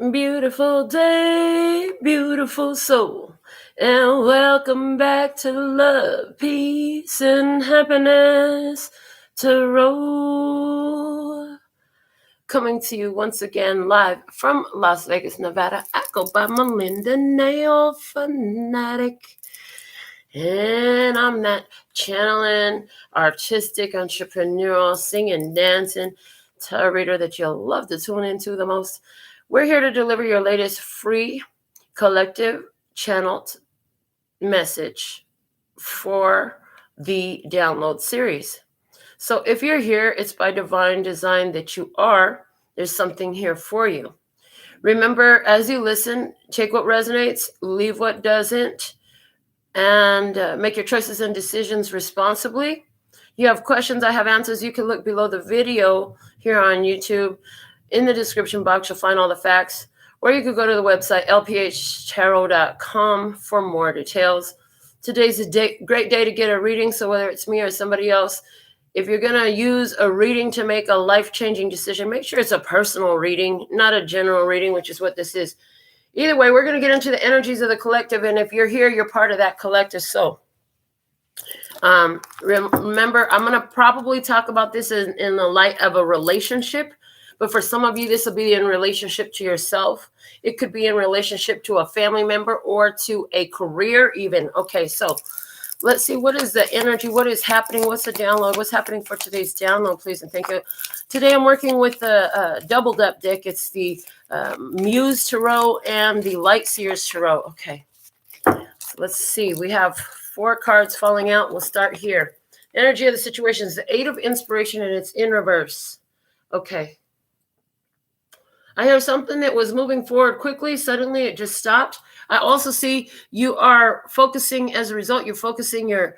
Beautiful day, beautiful soul, and welcome back to Love, Peace, and Happiness Tarot. Coming to you once again live from Las Vegas, Nevada. I go by Melinda NailFanatic, and I'm that channeling, artistic, entrepreneurial, singing, dancing tarot reader that you'll love to tune into the most. We're here to deliver your latest free collective channeled message for the download series. So if you're here, it's by divine design that you are. There's something here for you. Remember, as you listen, take what resonates, leave what doesn't, and make your choices and decisions responsibly. You have questions, I have answers. You can look below the video here on YouTube. In the description box, you'll find all the facts, or you could go to the website LPHtarot.com for more details. Today's a great day to get a reading, so whether it's me or somebody else, if you're going to use a reading to make a life-changing decision, make sure it's a personal reading, not a general reading, which is what this is. Either way, we're going to get into the energies of the collective, and if you're here, you're part of that collective. So remember, I'm going to probably talk about this in the light of a relationship. But for some of you, this will be in relationship to yourself. It could be in relationship to a family member or to a career even. Okay, so let's see. What is the energy? What is happening? What's the download? What's happening for today's download, please? And thank you. Today I'm working with the doubled up deck. It's the Muse Tarot and the Light Seers Tarot. Okay, so let's see. We have 4 cards falling out. We'll start here. Energy of the situation is the 8 of Inspiration, and it's in reverse. Okay. I hear something that was moving forward quickly. Suddenly it just stopped. I also see you are focusing, as a result, you're focusing your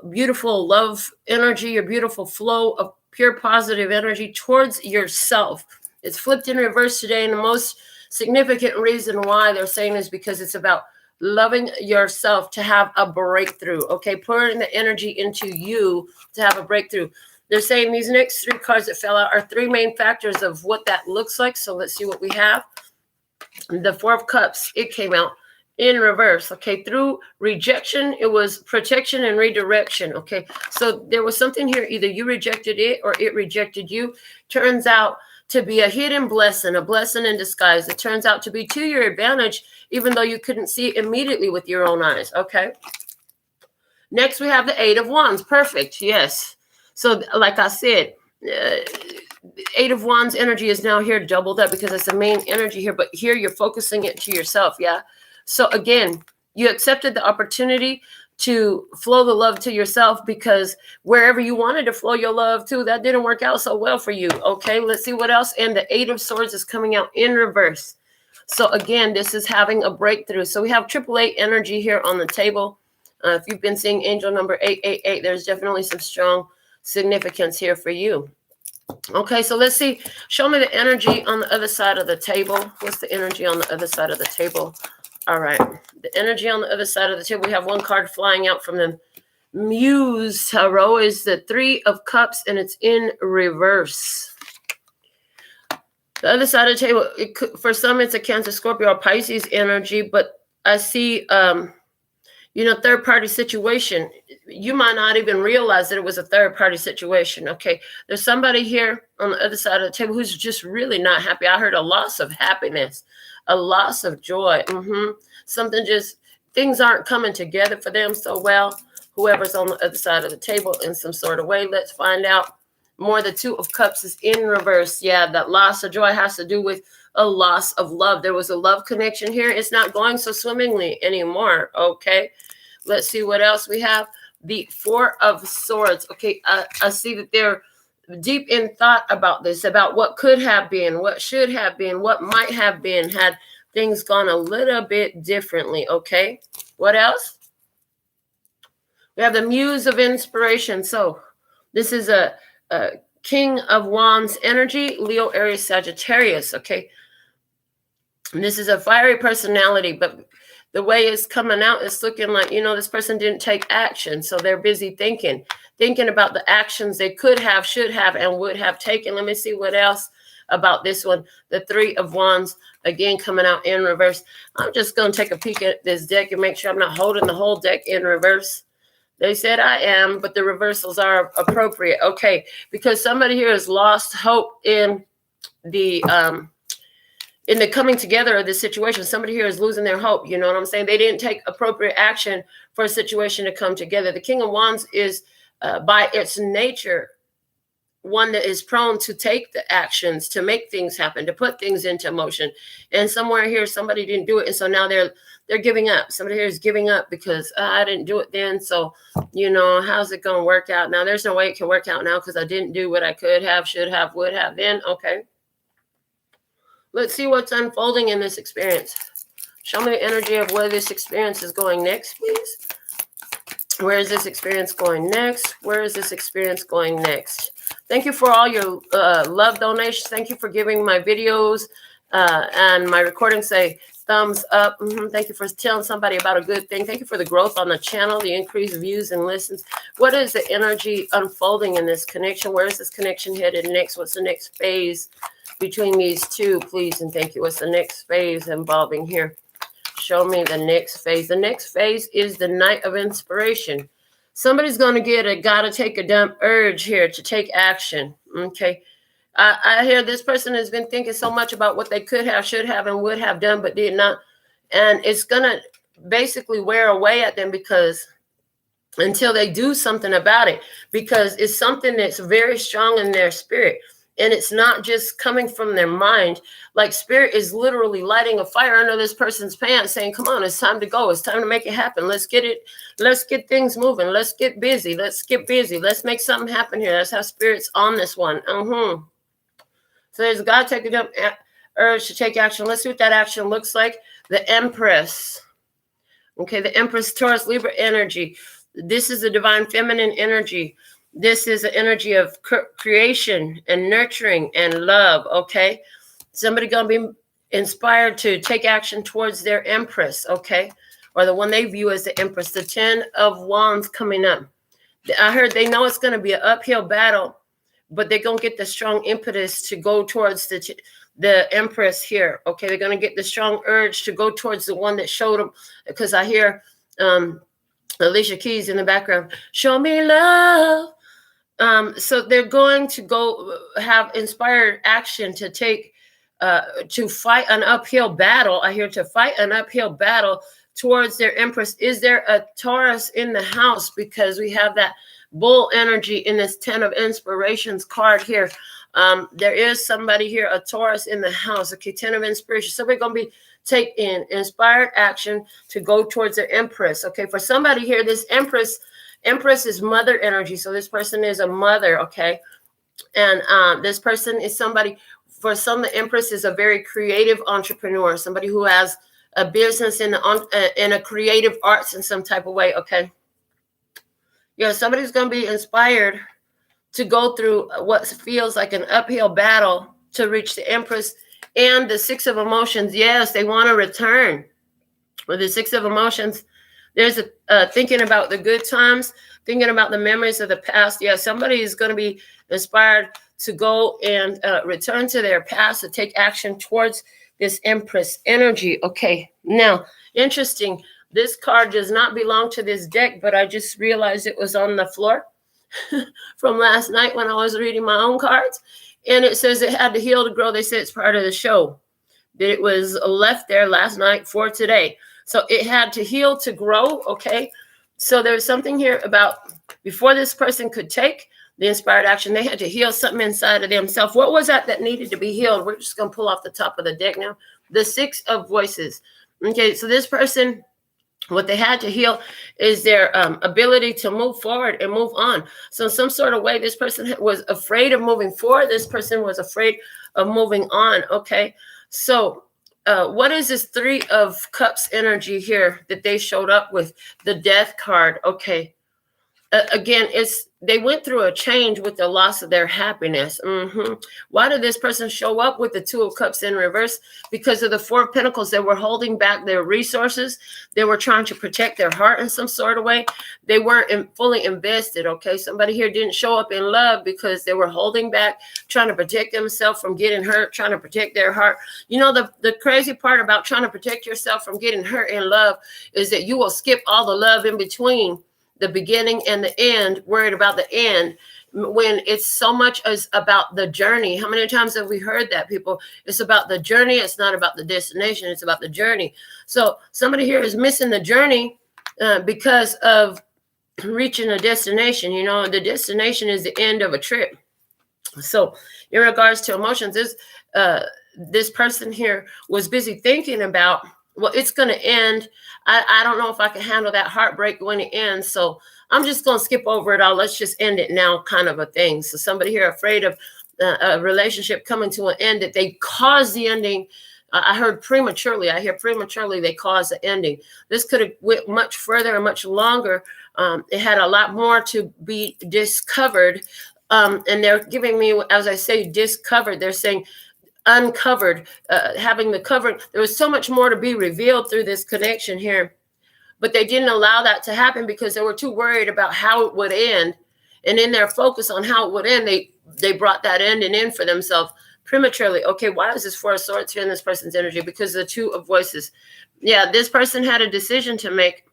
beautiful love energy, your beautiful flow of pure positive energy towards yourself. It's flipped in reverse today. And the most significant reason why they're saying is because it's about loving yourself to have a breakthrough. Okay, pouring the energy into you to have a breakthrough. They're saying these next 3 cards that fell out are 3 main factors of what that looks like. So let's see what we have. The 4 of Cups, it came out in reverse. Okay, through rejection, it was protection and redirection. Okay, so there was something here. Either you rejected it or it rejected you. Turns out to be a hidden blessing, a blessing in disguise. It turns out to be to your advantage, even though you couldn't see it immediately with your own eyes. Okay. Next, we have the 8 of Wands. Perfect. Yes. So like I said, 8 of Wands energy is now here doubled up because it's the main energy here. But here you're focusing it to yourself. Yeah. So again, you accepted the opportunity to flow the love to yourself because wherever you wanted to flow your love to, that didn't work out so well for you. Okay, let's see what else. And the 8 of Swords is coming out in reverse. So again, this is having a breakthrough. So we have 888 energy here on the table. If you've been seeing angel number 888, there's definitely some strong significance here for you. Okay, so let's see. Show me the energy on the other side of the table. What's the energy on the other side of the table? All right, the energy on the other side of the table. We have 1 card flying out from the Muse Tarot is the 3 of Cups, and it's in reverse. The other side of the table, for some, it's a Cancer, Scorpio, or Pisces energy, but I see third-party situation. You might not even realize that it was a third-party situation. Okay, there's somebody here on the other side of the table who's just really not happy. I heard a loss of happiness, a loss of joy. Things aren't coming together for them so well. Whoever's on the other side of the table in some sort of way. Let's find out more. The 2 of Cups is in reverse. Yeah, that loss of joy has to do with a loss of love. There was a love connection here. It's not going so swimmingly anymore. Okay, let's see what else we have. The 4 of Swords. Okay, I see that they're deep in thought about this, about what could have been, what should have been, what might have been had things gone a little bit differently. Okay, what else? We have the Muse of Inspiration. So this is a King of Wands energy, Leo, Aries, Sagittarius. Okay, and this is a fiery personality, but the way it's coming out, it's looking like, this person didn't take action. So they're busy thinking about the actions they could have, should have, and would have taken. Let me see what else. about this one. The Three of Wands, again, coming out in reverse. I'm just going to take a peek at this deck and make sure I'm not holding the whole deck in reverse. They said I am, but the reversals are appropriate. Okay, because somebody here has lost hope in the coming together of this situation. Somebody here is losing their hope. You know what I'm saying? They didn't take appropriate action for a situation to come together. The King of Wands is, by its nature, one that is prone to take the actions, to make things happen, to put things into motion. And somewhere here, somebody didn't do it. And so now they're giving up. Somebody here is giving up because I didn't do it then. So, you know, how's it going to work out now? There's no way it can work out now because I didn't do what I could have, should have, would have then. Okay. Let's see what's unfolding in this experience. Show me the energy of where this experience is going next, please. Where is this experience going next? Where is this experience going next? Thank you for all your love donations. Thank you for giving my videos and my recordings say thumbs up. Thank you for telling somebody about a good thing. Thank you for the growth on the channel, the increased views and listens. What is the energy unfolding in this connection? Where is this connection headed next? What's the next phase between these two, please? And thank you. What's the next phase involving here? Show me the next phase. The next phase is the Knight of Inspiration. Somebody's going to get a gotta take a dump urge here to take action. Okay. I hear this person has been thinking so much about what they could have, should have, and would have done, but did not. And it's going to basically wear away at them because until they do something about it, because it's something that's very strong in their spirit. And it's not just coming from their mind. Like spirit is literally lighting a fire under this person's pants saying, come on, it's time to go. It's time to make it happen. Let's get it. Let's get things moving. Let's get busy. Let's get busy. Let's make something happen here. That's how spirit's on this one. So there's God taking up urge to take action. Let's see what that action looks like. The Empress. Okay, the Empress, Taurus, Libra energy. This is the divine feminine energy. This is an energy of creation and nurturing and love, okay? Somebody going to be inspired to take action towards their Empress, okay? Or the one they view as the Empress, the 10 of Wands coming up. I heard they know it's going to be an uphill battle, but they're going to get the strong impetus to go towards the Empress here, okay? They're going to get the strong urge to go towards the one that showed them, because I hear Alicia Keys in the background, show me love. So they're going to go have inspired action to take, to fight an uphill battle. I hear to fight an uphill battle towards their Empress. Is there a Taurus in the house? Because we have that bull energy in this 10 of Inspirations card here. There is somebody here, a Taurus in the house. Okay, 10 of Inspiration. Somebody going to be taking inspired action to go towards their Empress. Okay, for somebody here, this Empress is mother energy. So this person is a mother, okay? And this person is somebody, for some, the Empress is a very creative entrepreneur, somebody who has a business in a creative arts in some type of way, okay? Yeah, somebody's going to be inspired to go through what feels like an uphill battle to reach the Empress. And the Six of Emotions, yes, they want to return. With the Six of Emotions, there's thinking about the good times, thinking about the memories of the past. Yeah, somebody is going to be inspired to go and return to their past, to take action towards this Empress energy. Okay, now, interesting. This card does not belong to this deck, but I just realized it was on the floor from last night when I was reading my own cards. And it says it had to heal to grow. They said it's part of the show, that it was left there last night for today. So it had to heal to grow, okay? So there's something here about before this person could take the inspired action, they had to heal something inside of themselves. What was that needed to be healed? We're just going to pull off the top of the deck now. The Six of Voices. Okay, so this person, what they had to heal is their ability to move forward and move on. So in some sort of way, this person was afraid of moving forward. This person was afraid of moving on, okay? So what is this Three of Cups energy here that they showed up with? The Death card, okay. again, they went through a change with the loss of their happiness. Why did this person show up with the Two of Cups in reverse? Because of the Four of Pentacles. They were holding back their resources. They were trying to protect their heart in some sort of way. They weren't fully invested. Okay, somebody here didn't show up in love because they were holding back, trying to protect themselves from getting hurt, trying to protect their heart. You know, the crazy part about trying to protect yourself from getting hurt in love is that you will skip all the love in between the beginning and the end, worried about the end, when it's so much as about the journey. How many times have we heard that, people? It's about the journey. It's not about the destination. It's about the journey. So somebody here is missing the journey because of reaching a destination. You know, the destination is the end of a trip. So in regards to emotions, this person here was busy thinking about, well, it's going to end. I don't know if I can handle that heartbreak when it ends. So I'm just going to skip over it all. Let's just end it now, kind of a thing. So somebody here afraid of a relationship coming to an end, that they caused the ending. I heard prematurely. I hear prematurely they caused the ending. This could have went much further and much longer. It had a lot more to be discovered. And they're giving me, as I say, discovered. They're saying uncovered, having the cover. There was so much more to be revealed through this connection here, but they didn't allow that to happen because they were too worried about how it would end. And in their focus on how it would end, they brought that ending in for themselves prematurely. Okay, why is this Four of Swords here in this person's energy? Because of the Two of Voices. Yeah, this person had a decision to make,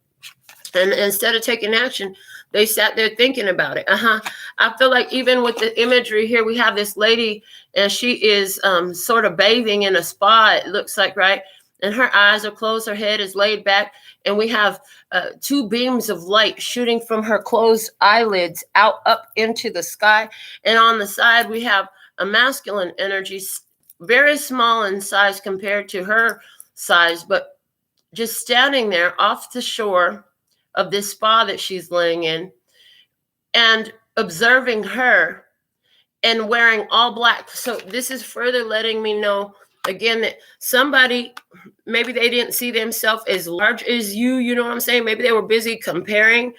and instead of taking action, they sat there thinking about it. I feel like even with the imagery here, we have this lady, and she is sort of bathing in a spa, it looks like, right? And her eyes are closed, her head is laid back, and we have two beams of light shooting from her closed eyelids out up into the sky. And on the side, we have a masculine energy, very small in size compared to her size, but just standing there off the shore of this spa that she's laying in, and observing her, and wearing all black. So this is further letting me know, again, that somebody, maybe they didn't see themselves as large as you know what I'm saying? Maybe they were busy comparing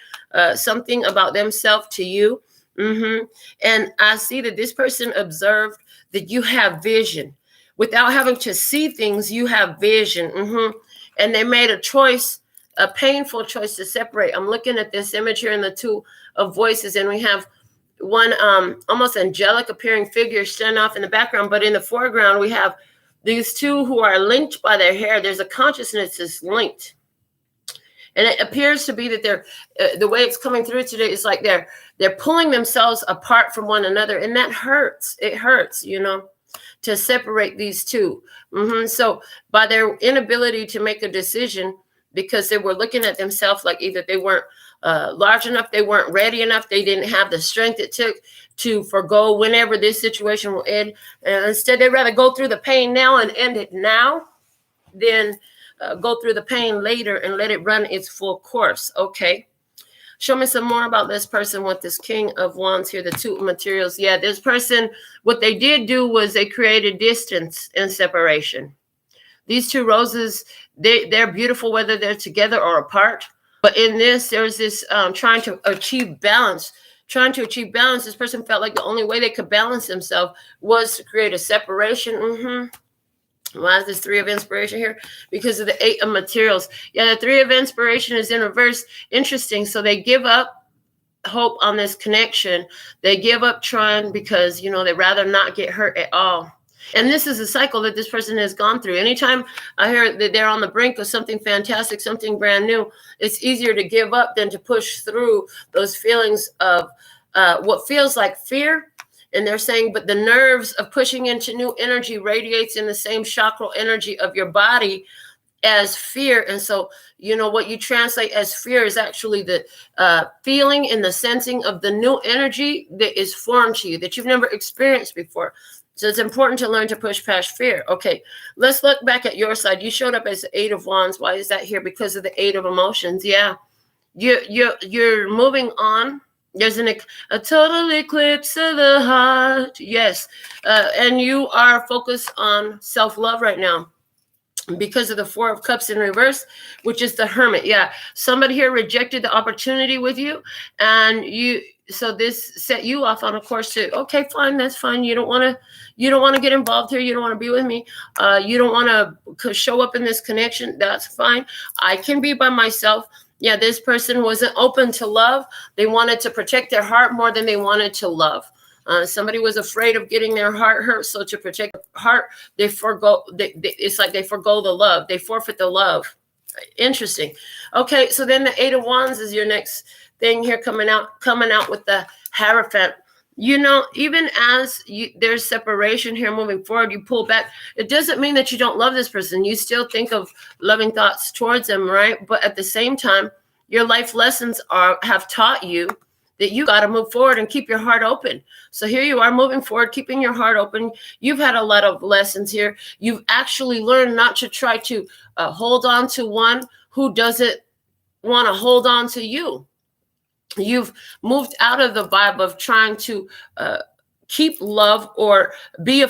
something about themselves to you. And I see that this person observed that you have vision. Without having to see things, you have vision. And they made a choice, a painful choice, to separate. I'm looking at this image here in the Two of Voices, and we have one almost angelic appearing figure standing off in the background, but in the foreground we have these two who are linked by their hair. There's a consciousness that's linked, and it appears to be that they're the way it's coming through today is like they're pulling themselves apart from one another, and that hurts. It hurts, you know, to separate these two. So by their inability to make a decision, because they were looking at themselves like either they weren't large enough, they weren't ready enough, they didn't have the strength it took to forgo whenever this situation will end. And instead, they'd rather go through the pain now and end it now than go through the pain later and let it run its full course. Okay. Show me some more about this person with this King of Wands here, the Two of Materials. Yeah, this person, what they did do was they created distance and separation. These two roses, they're beautiful whether they're together or apart. But in this, there's this trying to achieve balance. Trying to achieve balance, this person felt like the only way they could balance themselves was to create a separation. Why is this Three of Inspiration here? Because of the Eight of Materials. Yeah, the Three of Inspiration is in reverse. Interesting. So they give up hope on this connection. They give up trying because, you know, they'd rather not get hurt at all. And this is a cycle that this person has gone through. Anytime I hear that they're on the brink of something fantastic, something brand new, it's easier to give up than to push through those feelings of what feels like fear. And they're saying, but the nerves of pushing into new energy radiates in the same chakral energy of your body as fear. And so, you know, what you translate as fear is actually the feeling and the sensing of the new energy that is foreign to you, that you've never experienced before. So it's important to learn to push past fear. Okay, let's look back at your side. You showed up as the Eight of Wands. Why is that here? Because of the Eight of Emotions. Yeah, you're moving on. There's a total eclipse of the heart. Yes, and you are focused on self-love right now. because of the Four of Cups in reverse, which is the Hermit. Yeah, somebody here rejected the opportunity with you, and so this set you off on a course to, okay, fine, that's fine. You don't want to get involved here. You don't want to be with me. You don't want to show up in this connection. That's fine. I can be by myself. Yeah, this person wasn't open to love. They wanted to protect their heart more than they wanted to love. Somebody was afraid of getting their heart hurt, so to protect the heart, they forgo. It's like they forgo the love. They forfeit the love. Interesting. Okay, so then the Eight of Wands is your next thing here, coming out with the Hierophant. Even as there's separation here moving forward, you pull back. It doesn't mean that you don't love this person. You still think of loving thoughts towards them, right? But at the same time, your life lessons have taught you that you got to move forward and keep your heart open. So here you are moving forward, keeping your heart open. You've had a lot of lessons here. You've actually learned not to try to hold on to one who doesn't want to hold on to you. You've moved out of the vibe of trying to keep love or being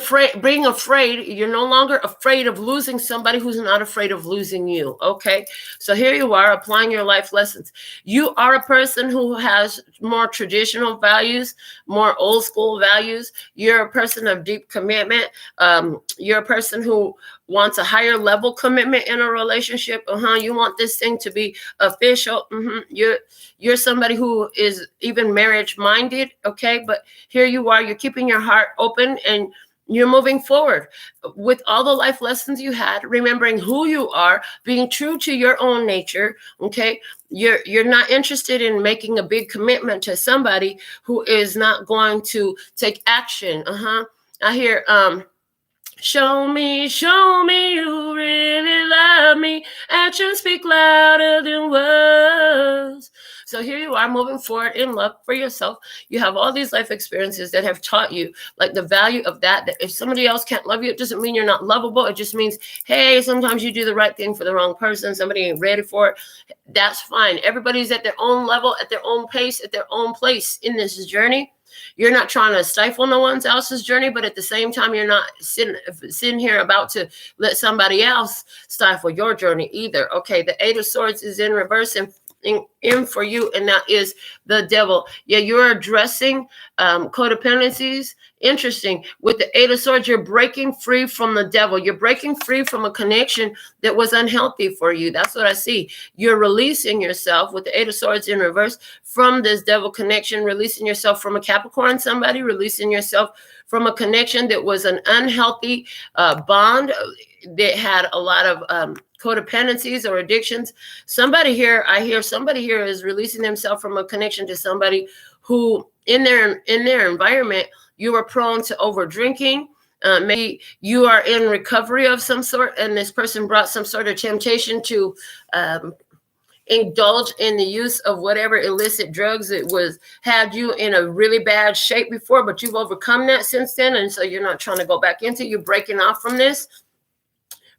afraid. You're no longer afraid of losing somebody who's not afraid of losing you. Okay. So here you are applying your life lessons. You are a person who has more traditional values, more old school values. You're a person of deep commitment. You're a person who wants a higher level commitment in a relationship. You want this thing to be official. You're somebody who is even marriage minded. Okay. But here you are, you're keeping your heart open and you're moving forward with all the life lessons you had, remembering who you are, being true to your own nature. Okay. You're not interested in making a big commitment to somebody who is not going to take action. I hear, show me you really love me. Actions speak louder than words. So here you are moving forward in love for yourself. You have all these life experiences that have taught you like the value of that if somebody else can't love you, it doesn't mean you're not lovable. It just means, hey, sometimes you do the right thing for the wrong person. Somebody ain't ready for it. That's fine. Everybody's at their own level, at their own pace, at their own place in this journey. You're not trying to stifle no one else's journey, but at the same time, you're not sitting here about to let somebody else stifle your journey either. Okay, the Eight of Swords is in reverse and in for you, and that is the Devil. Yeah, you're addressing codependencies. Interesting. With the Eight of Swords, you're breaking free from the Devil. You're breaking free from a connection that was unhealthy for you. That's what I see. You're releasing yourself with the Eight of Swords in reverse from this Devil connection, releasing yourself from a Capricorn somebody, releasing yourself from a connection that was an unhealthy bond that had a lot of codependencies or addictions. Somebody here, I hear somebody here is releasing themselves from a connection to somebody who in their environment, you were prone to over drinking. Maybe you are in recovery of some sort, and this person brought some sort of temptation to indulge in the use of whatever illicit drugs it had you in a really bad shape before, but you've overcome that since then, and so you're not trying to go back into it. You're breaking off from this.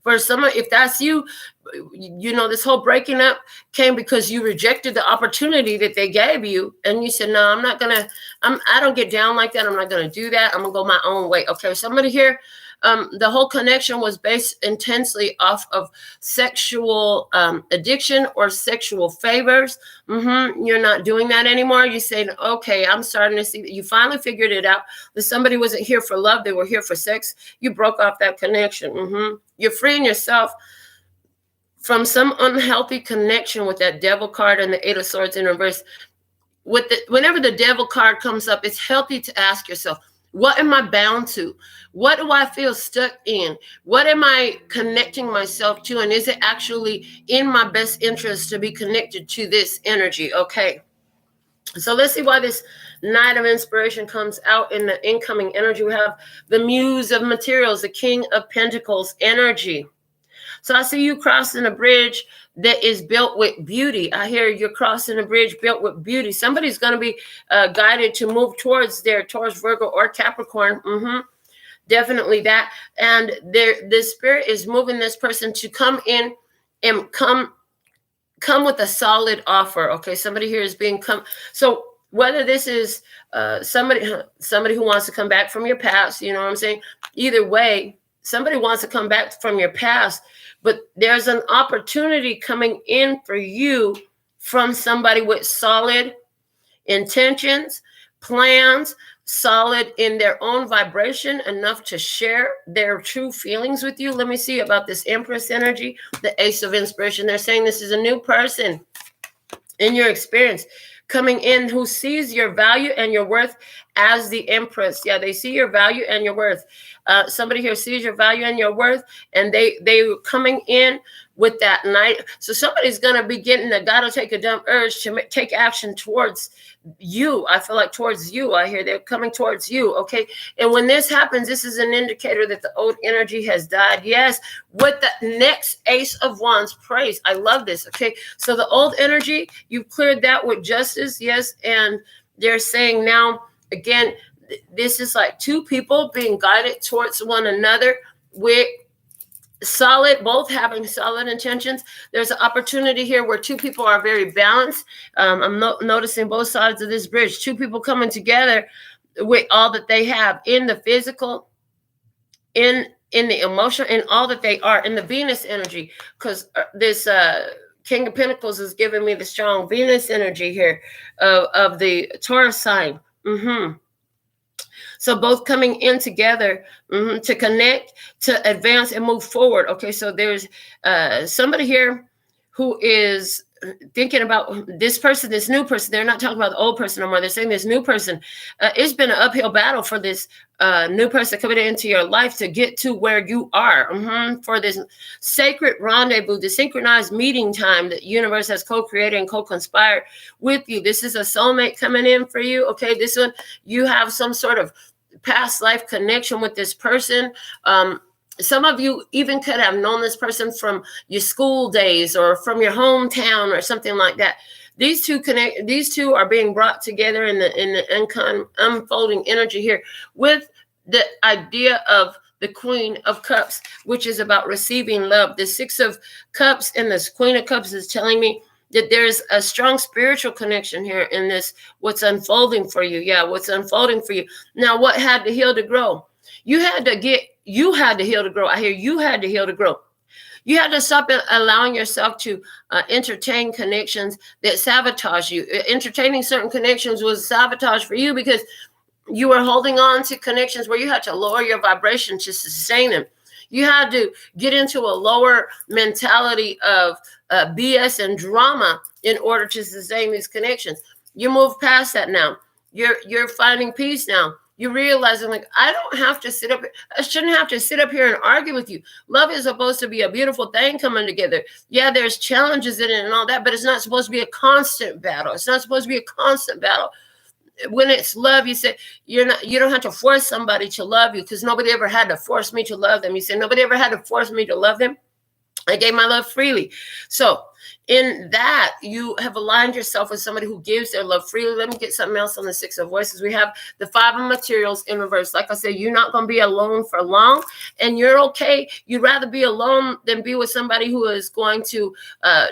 For someone, if that's you, this whole breaking up came because you rejected the opportunity that they gave you. And you said, no, I don't get down like that. I'm not going to do that. I'm going to go my own way. Okay. Somebody here, the whole connection was based intensely off of sexual addiction or sexual favors. You're not doing that anymore. You say, okay, I'm starting to see that you finally figured it out that somebody wasn't here for love. They were here for sex. You broke off that connection. You're freeing yourself from some unhealthy connection with that Devil card and the Eight of Swords in reverse. Whenever the Devil card comes up, it's healthy to ask yourself, what am I bound to? What do I feel stuck in? What am I connecting myself to? And is it actually in my best interest to be connected to this energy? Okay. So let's see why this Knight of Inspiration comes out in the incoming energy. We have the Muse of Materials, the King of Pentacles energy. So I see you crossing a bridge that is built with beauty. I hear you're crossing a bridge built with beauty. Somebody's going to be guided to move towards Virgo or Capricorn. Definitely that. And the spirit is moving this person to come in and come with a solid offer. Okay, somebody here is being so whether this is somebody who wants to come back from your past, you know what I'm saying? Either way, somebody wants to come back from your past, but there's an opportunity coming in for you from somebody with solid intentions, plans, solid in their own vibration, enough to share their true feelings with you. Let me see about this Empress energy, the Ace of Inspiration. They're saying this is a new person in your experience coming in who sees your value and your worth as the Empress. Yeah, they see your value and your worth. Somebody here sees your value and your worth, and they coming in with that night. So somebody's going to be getting the gotta take a dump urge to take action towards you. I feel like towards you. I hear they're coming towards you. Okay. And when this happens, this is an indicator that the old energy has died. Yes. With the next Ace of Wands, praise. I love this. Okay. So the old energy, you've cleared that with justice. Yes. And they're saying now, again, this is like two people being guided towards one another with solid, both having solid intentions. There's an opportunity here where two people are very balanced. I'm noticing both sides of this bridge, two people coming together with all that they have in the physical, in the emotional, in all that they are, in the Venus energy, because this King of Pentacles is giving me the strong Venus energy here of the Taurus sign. So both coming in together to connect, to advance and move forward. Okay, so there's somebody here who is thinking about this person, this new person. They're not talking about the old person no more. They're saying this new person. It's been an uphill battle for this new person coming into your life to get to where you are. For this sacred rendezvous, the synchronized meeting time that the universe has co-created and co-conspired with you. This is a soulmate coming in for you. Okay, this one, you have some sort of past life connection with this person. Some of you even could have known this person from your school days or from your hometown or something like that. These two are being brought together in the unfolding energy here with the idea of the Queen of Cups, which is about receiving love. The Six of Cups and this Queen of Cups is telling me that there's a strong spiritual connection here in this, what's unfolding for you. Yeah, what's unfolding for you. Now, what had to heal to grow? You had to heal to grow. I hear you had to heal to grow. You had to stop allowing yourself to entertain connections that sabotage you. Entertaining certain connections was sabotage for you because you were holding on to connections where you had to lower your vibration to sustain them. You had to get into a lower mentality of BS and drama in order to sustain these connections. You move past that now. You're finding peace now. You're realizing, like, I shouldn't have to sit up here and argue with you. Love is supposed to be a beautiful thing coming together. Yeah, there's challenges in it and all that, but it's not supposed to be a constant battle. It's not supposed to be a constant battle. When it's love, you say you don't have to force somebody to love you, because nobody ever had to force me to love them. You say nobody ever had to force me to love them. I gave my love freely. So in that, you have aligned yourself with somebody who gives their love freely. Let me get something else on the Six of Voices. We have the Five of Materials in reverse. Like I said, you're not going to be alone for long, and you're okay. You'd rather be alone than be with somebody who is going to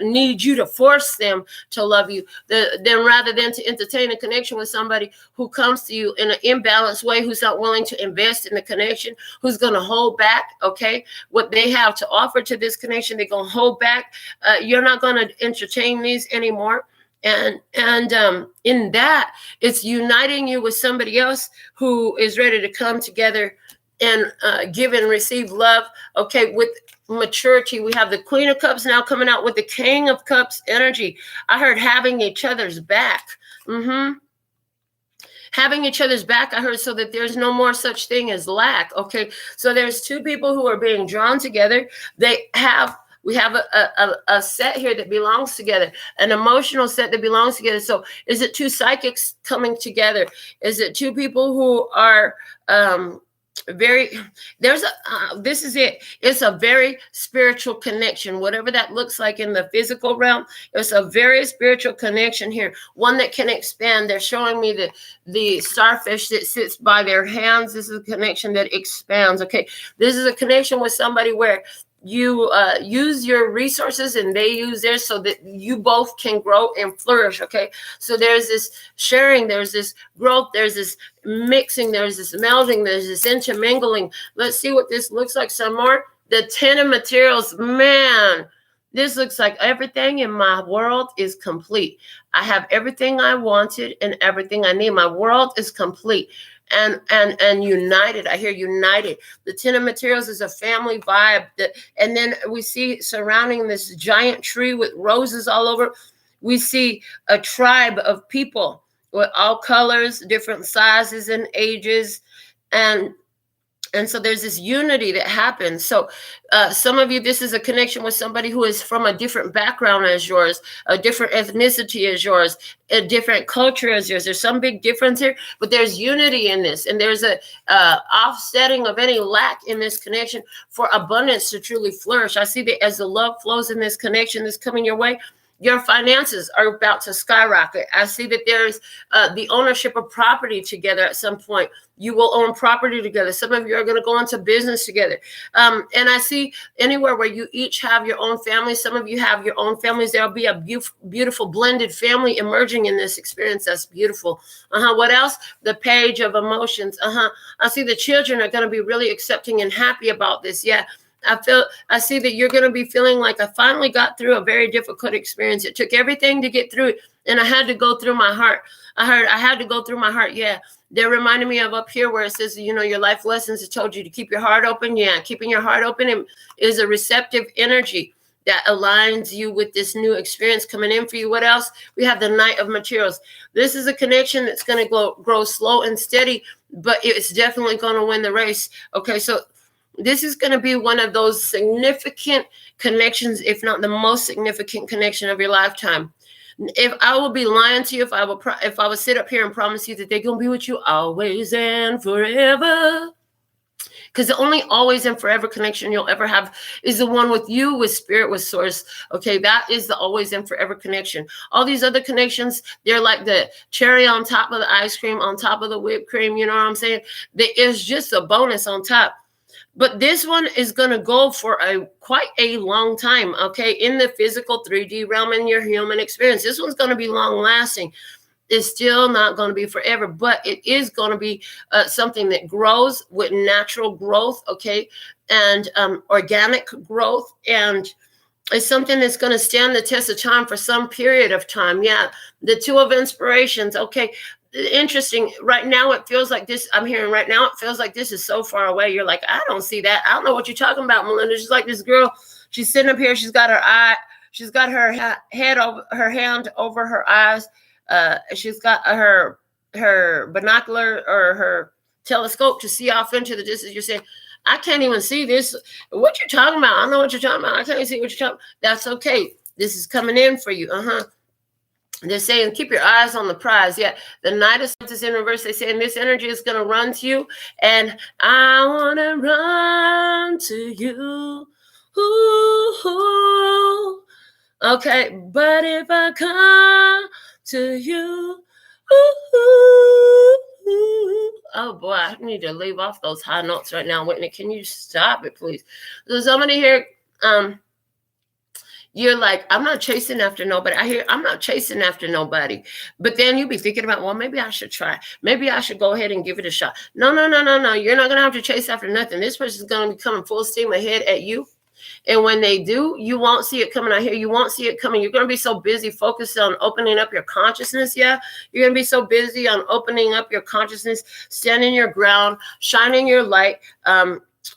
need you to force them to love you, rather than to entertain a connection with somebody who comes to you in an imbalanced way, who's not willing to invest in the connection, who's going to hold back, okay, what they have to offer to this connection. They're going to hold back. You're not going to entertain these anymore. And in that, it's uniting you with somebody else who is ready to come together and give and receive love. Okay, with maturity. We have the Queen of Cups now coming out with the King of Cups energy. I heard having each other's back. Having each other's back, I heard, so that there's no more such thing as lack. Okay, so there's two people who are being drawn together. We have a set here that belongs together, an emotional set that belongs together. So is it two psychics coming together? Is it two people who are this is it. It's a very spiritual connection, whatever that looks like in the physical realm. It's a very spiritual connection here, one that can expand. They're showing me the starfish that sits by their hands. This is a connection that expands. Okay, this is a connection with somebody where you use your resources and they use theirs, so that you both can grow and flourish. Okay, so there's this sharing, there's this growth, there's this mixing, there's this melding, there's this intermingling. Let's see what this looks like some more. The 10 of materials, man, this looks like everything in my world is complete. I have everything I wanted and everything I need. My world is complete and united. I hear united. The 10 of materials is a family vibe. And then we see surrounding this giant tree with roses all over, we see a tribe of people with all colors, different sizes and ages. And so there's this unity that happens. So some of you, this is a connection with somebody who is from a different background as yours, a different ethnicity as yours, a different culture as yours. There's some big difference here, but there's unity in this. And there's a offsetting of any lack in this connection for abundance to truly flourish. I see that as the love flows in this connection that's coming your way, your finances are about to skyrocket. I see that there's the ownership of property together at some point. You will own property together. Some of you are going to go into business together. And I see anywhere where you each have your own family. Some of you have your own families. There'll be a beautiful blended family emerging in this experience. That's beautiful. What else? The page of emotions. I see the children are going to be really accepting and happy about this. Yeah. I see that you're going to be feeling like I finally got through a very difficult experience. It took everything to get through it, and I had to go through my heart. I had to go through my heart. Yeah. They're reminding me of up here where it says, your life lessons. It told you to keep your heart open. Yeah. Keeping your heart open is a receptive energy that aligns you with this new experience coming in for you. What else? We have the Knight of Materials. This is a connection that's going to grow slow and steady, but it's definitely going to win the race. Okay. So this is going to be one of those significant connections, if not the most significant connection of your lifetime. If I will be lying to you, if I would sit up here and promise you that they're going to be with you always and forever, because the only always and forever connection you'll ever have is the one with you, with spirit, with source. Okay, that is the always and forever connection. All these other connections, they're like the cherry on top of the ice cream, on top of the whipped cream. You know what I'm saying? It's just a bonus on top. But this one is going to go for quite a long time, okay, in the physical 3D realm in your human experience. This one's going to be long lasting. It's still not going to be forever, but it is going to be something that grows with natural growth, okay, and organic growth. And it's something that's going to stand the test of time for some period of time. Yeah, the Two of Inspirations, okay. Interesting. Right now, it feels like this. I'm hearing right now, it feels like this is so far away. You're like, I don't see that. I don't know what you're talking about, Melinda. She's like this girl. She's sitting up here. She's got her eye. She's got her head over her hand over her eyes. She's got her binocular or her telescope to see off into the distance. You're saying, I can't even see this. What you're talking about? I don't know what you're talking about. I can't see what you're talking about. That's okay. This is coming in for you. They're saying, keep your eyes on the prize. Yeah, the Knight of Swords is in reverse. They're saying this energy is going to run to you. And I want to run to you. Ooh. Okay, but if I come to you. Oh, boy, I need to leave off those high notes right now. Whitney, can you stop it, please? So somebody here, you're like, I'm not chasing after nobody. I hear, I'm not chasing after nobody. But then you'll be thinking about, well, maybe I should try. Maybe I should go ahead and give it a shot. No. You're not going to have to chase after nothing. This person's going to be coming full steam ahead at you. And when they do, you won't see it coming out here. You won't see it coming. You're going to be so busy focused on opening up your consciousness. Yeah. You're going to be so busy on opening up your consciousness, standing your ground, shining your light,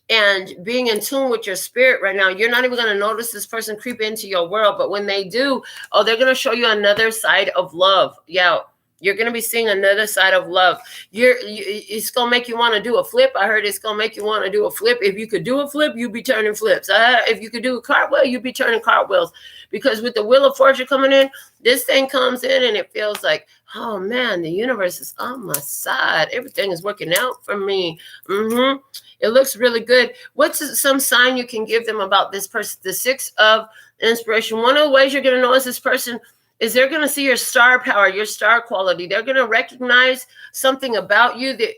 and being in tune with your spirit right now. You're not even going to notice this person creep into your world. But when they do, they're going to show you another side of love. Yeah. You're going to be seeing another side of love. It's going to make you want to do a flip. I heard it's going to make you want to do a flip. If you could do a flip, you'd be turning flips. If you could do a cartwheel, you'd be turning cartwheels. Because with the Wheel of Fortune coming in, this thing comes in and it feels like, oh, man, the universe is on my side. Everything is working out for me. It looks really good. What's some sign you can give them about this person? The Six of Inspiration. One of the ways you're going to notice this person is they're going to see your star power, your star quality. They're going to recognize something about you that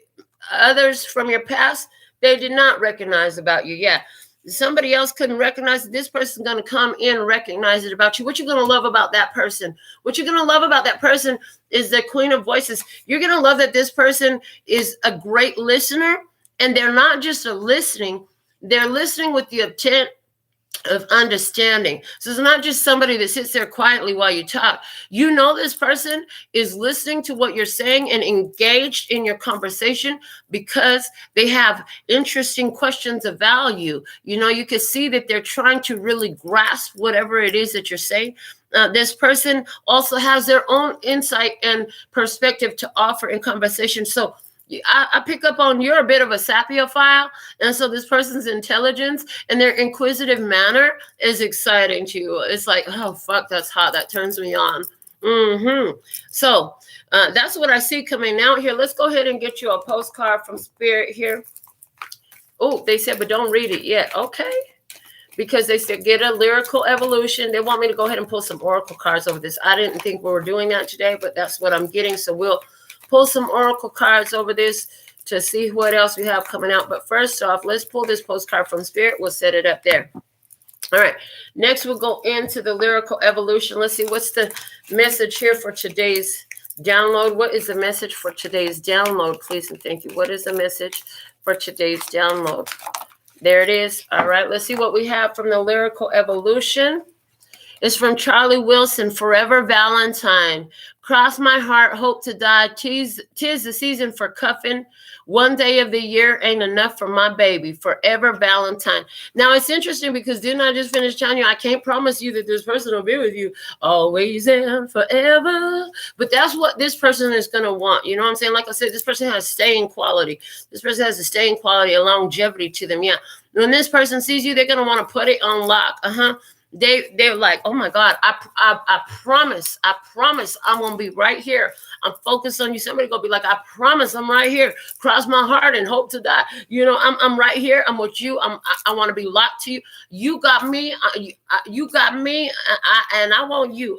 others from your past, they did not recognize about you. Yeah. Somebody else couldn't recognize it. This person's going to come in and recognize it about you. What you're going to love about that person. What you're going to love about that person is the Queen of Voices. You're going to love that this person is a great listener. And they're not just listening. They're listening with the intent of understanding. So it's not just somebody that sits there quietly while you talk. You know this person is listening to what you're saying and engaged in your conversation because they have interesting questions of value. You know, you can see that they're trying to really grasp whatever it is that you're saying. This person also has their own insight and perspective to offer in conversation. So I pick up on you're a bit of a sapiophile, and so this person's intelligence and their inquisitive manner is exciting to you. It's like, oh, fuck, that's hot. That turns me on. So that's what I see coming out here. Let's go ahead and get you a postcard from Spirit here. Oh, they said, but don't read it yet. Okay. Because they said, get a Lyrical Evolution. They want me to go ahead and pull some oracle cards over this. I didn't think we were doing that today, but that's what I'm getting. So we'll pull some oracle cards over this to see what else we have coming out. But first off, let's pull this postcard from Spirit. We'll set it up there. All right. Next, we'll go into the Lyrical Evolution. Let's see what's the message here for today's download. What is the message for today's download? Please and thank you. What is the message for today's download? There it is. All right. Let's see what we have from the Lyrical Evolution. It's from Charlie Wilson, Forever Valentine. Cross my heart, hope to die. Tis the season for cuffing. One day of the year ain't enough for my baby. Forever Valentine. Now, it's interesting because didn't I just finish telling you, I can't promise you that this person will be with you always and forever. But that's what this person is going to want. You know what I'm saying? Like I said, this person has staying quality. This person has a staying quality, a longevity to them. Yeah. When this person sees you, they're going to want to put it on lock. They're like, oh my God, I promise I'm gonna be right here. I'm focused on you. Somebody gonna be like, I promise I'm right here. Cross my heart and hope to die. You know, I'm right here. I'm with you. I want to be locked to you. You got me. You got me. And I want you.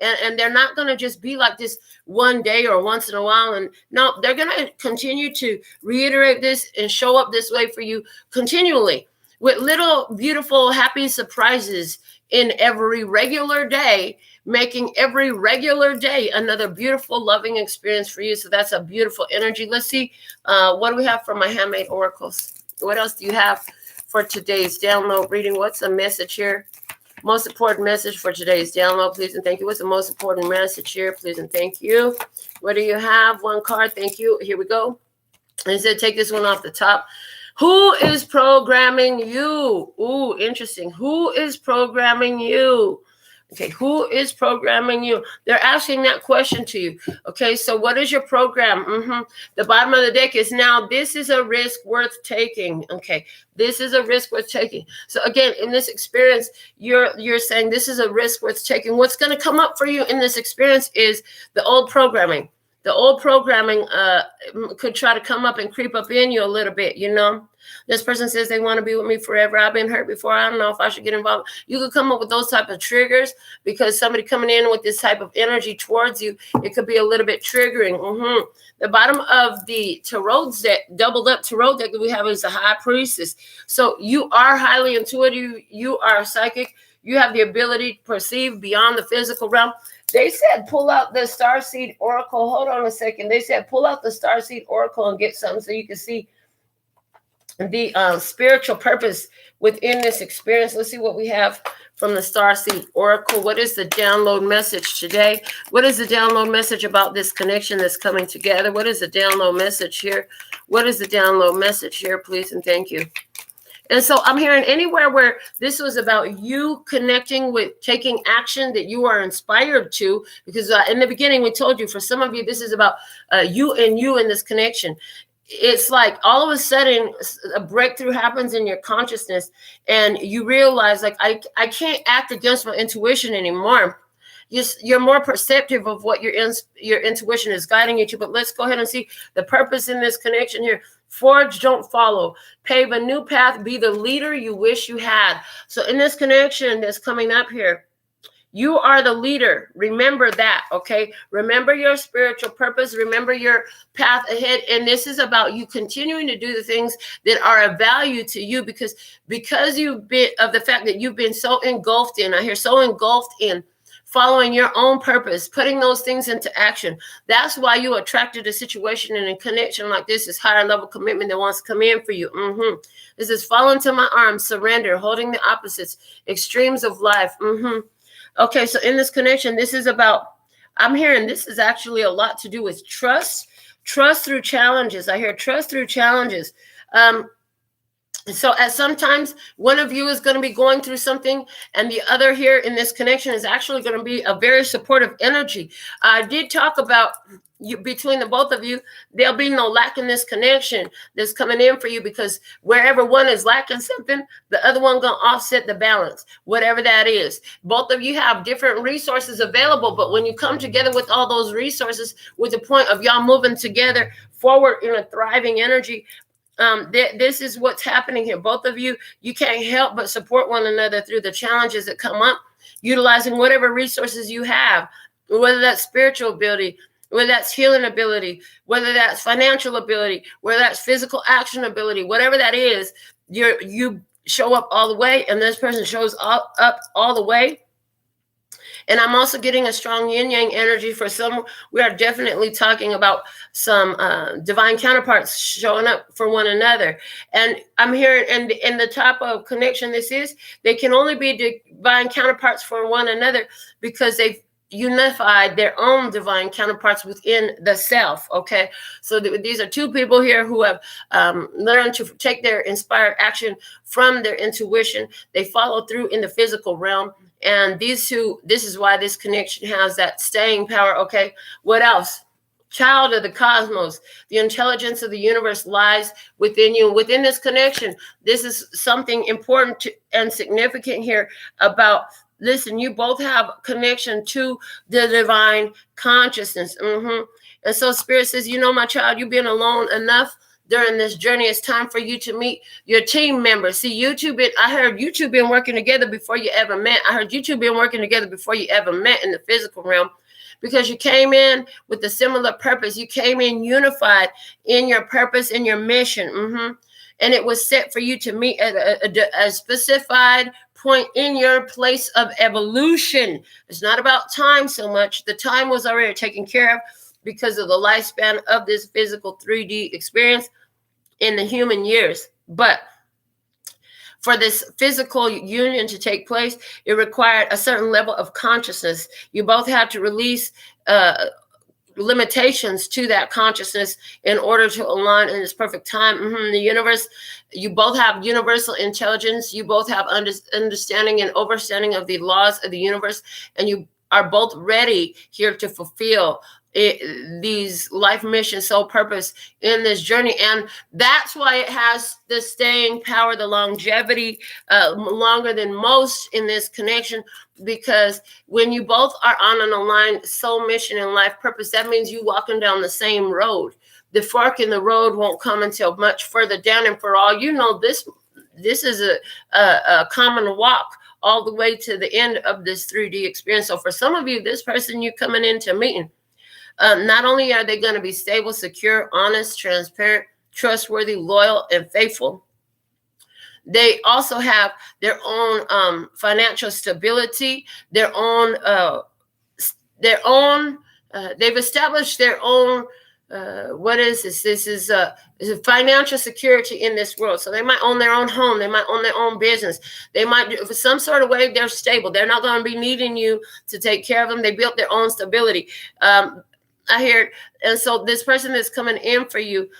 And they're not gonna just be like this one day or once in a while. And no, they're gonna continue to reiterate this and show up this way for you continually, with little beautiful happy surprises in every regular day, making every regular day another beautiful loving experience for you. So that's a beautiful energy. Let's see, what do we have from my handmade oracles? What else do you have for today's download reading? What's the message here? Most important message for today's download, please and thank you. What's the most important message here, please and thank you? What do you have? One card, thank you. Here we go. And it said, take this one off the top. Who is programming you? Ooh, interesting. Who is programming you? Okay, who is programming you? They're asking that question to you. Okay, so what is your program? The bottom of the deck is now, this is a risk worth taking. Okay, this is a risk worth taking. So again, in this experience, you're saying this is a risk worth taking. What's going to come up for you in this experience is the old programming. The old programming could try to come up and creep up in you a little bit, you know. This person says they want to be with me forever. I've been hurt before. I don't know if I should get involved. You could come up with those type of triggers because somebody coming in with this type of energy towards you, it could be a little bit triggering. The bottom of the tarot deck, doubled up tarot deck that we have is the High Priestess. So you are highly intuitive. You are psychic. You have the ability to perceive beyond the physical realm. They said, pull out the Starseed Oracle. Hold on a second. They said, pull out the Starseed Oracle and get something so you can see the spiritual purpose within this experience. Let's see what we have from the Starseed Oracle. What is the download message today? What is the download message about this connection that's coming together? What is the download message here? What is the download message here, please and thank you? And so I'm hearing anywhere where this was about you connecting with taking action that you are inspired to, because in the beginning, we told you, for some of you, this is about you and you in this connection. It's like all of a sudden a breakthrough happens in your consciousness and you realize, like, I can't act against my intuition anymore. You're more perceptive of what your intuition is guiding you to. But let's go ahead and see the purpose in this connection here. Forge, don't follow. Pave a new path. Be the leader you wish you had. So in this connection that's coming up here, You are the leader. Remember that, okay? Remember your spiritual purpose. Remember your path ahead. And this is about you continuing to do the things that are of value to you, because you've been, of the fact that you've been so engulfed in, I hear so engulfed in following your own purpose, putting those things into action. That's why you attracted a situation and a connection like this higher level commitment that wants to come in for you. This is fall into my arms, surrender, holding the opposites, extremes of life. Okay, so in this connection, this is about, I'm hearing this is actually a lot to do with trust through challenges. I hear trust through challenges. So at sometimes one of you is going to be going through something, and the other here in this connection is actually going to be a very supportive energy. I did talk about you, between the both of you, there'll be no lack in this connection that's coming in for you, because wherever one is lacking something, the other one going to offset the balance, whatever that is. Both of you have different resources available, but when you come together with all those resources with the point of y'all moving together forward in a thriving energy, this is what's happening here. Both of you, you can't help but support one another through the challenges that come up, utilizing whatever resources you have, whether that's spiritual ability, whether that's healing ability, whether that's financial ability, whether that's physical action ability, whatever that is, you show up all the way, and this person shows up all the way. And I'm also getting a strong yin-yang energy for some. We are definitely talking about some divine counterparts showing up for one another. And I'm hearing, and the type of connection this is, they can only be divine counterparts for one another because they've unified their own divine counterparts within the self. Okay, so these are two people here who have learned to take their inspired action from their intuition. They follow through in the physical realm. And these two, this is why this connection has that staying power. Okay, what else? Child of the cosmos, the intelligence of the universe lies within you. Within this connection, this is something important and significant here about, listen, you both have connection to the divine consciousness. And so Spirit says, you know, my child, you've been alone enough during this journey. It's time for you to meet your team members. See, I heard you two been working together before you ever met. I heard you two been working together before you ever met in the physical realm, because you came in with a similar purpose. You came in unified in your purpose and your mission. And it was set for you to meet at a specified point in your place of evolution. It's not about time so much. The time was already taken care of because of the lifespan of this physical 3D experience in the human years. But for this physical union to take place, it required a certain level of consciousness. You both had to release limitations to that consciousness in order to align in this perfect time. The universe, you both have universal intelligence. You both have understanding and overstanding of the laws of the universe, and you are both ready here to fulfill these life mission, soul purpose in this journey. And that's why it has the staying power, the longevity, longer than most in this connection, because when you both are on an aligned soul mission and life purpose, that means you walking down the same road. The fork in the road won't come until much further down. And for all you know, this is a common walk all the way to the end of this 3D experience. So for some of you, this person you coming into meeting, not only are they going to be stable, secure, honest, transparent, trustworthy, loyal, and faithful, they also have their own financial stability, they've established their own, what is this? This is financial security in this world. So they might own their own home. They might own their own business. They might, for some sort of way, they're stable. They're not going to be needing you to take care of them. They built their own stability. I hear, and so this person is coming in for you.